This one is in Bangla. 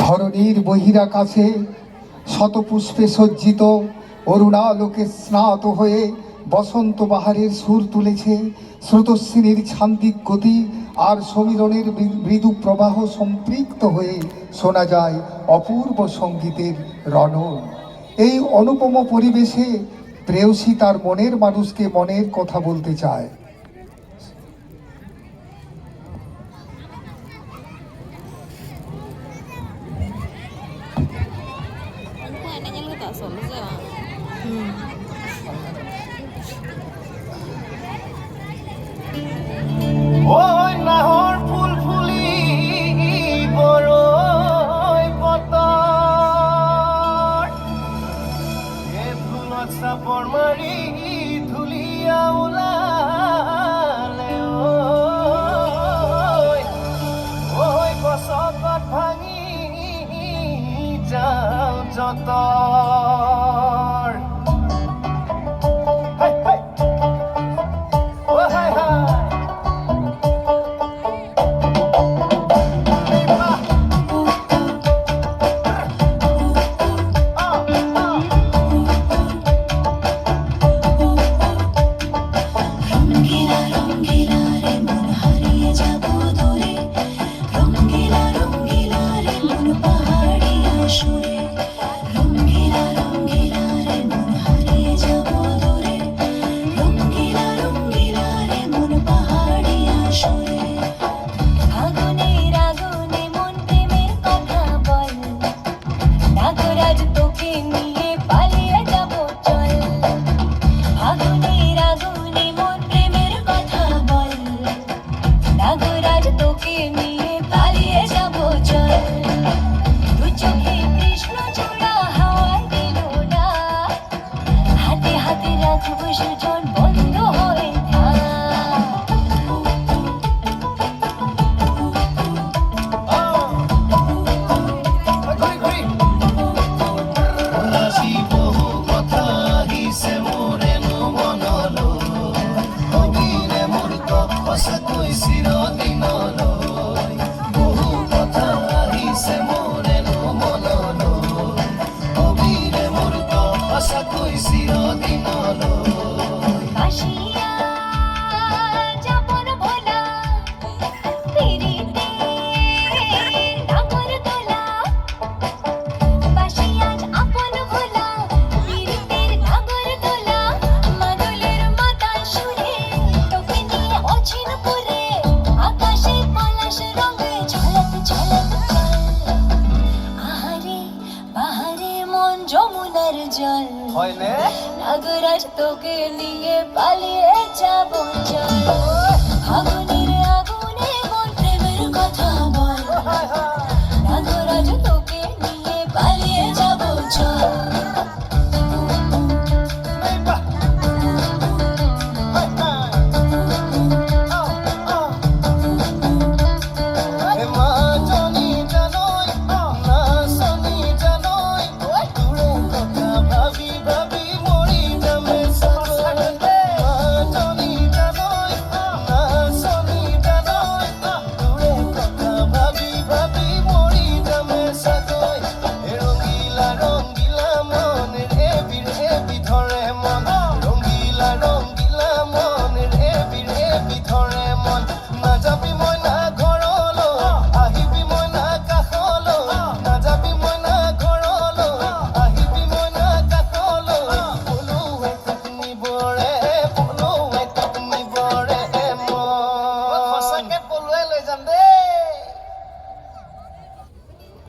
ধরণীর বহিরাকাশে শতপুষ্পে সজ্জিত অরুণালোকে স্নাত হয়ে বসন্ত বাহারের সুর তুলেছে স্রোতস্বিনীর ছান্দিক গতি আর সমীরণের মৃদু প্রবাহ সম্পৃক্ত হয়ে শোনা যায় অপূর্ব সঙ্গীতের রণন। এই অনুপম পরিবেশে প্রেয়সী তার মনের মানুষকে মনের কথা বলতে চায়। ওই নাহর ফুল ফুলি বড়ই পতর এ ফুলত চাপৰ মাৰি ধুলিয়া ওলালে ওই গছত ভাঙি যাও যতৰ নাগরাজ তোকে নিয়ে পালিয়ে যাব চল আগুনের আগুনে মন প্রেমের কথা বল নাগরাজ তোকে নিয়ে পালিয়ে যাব চল লৈ যাম দে।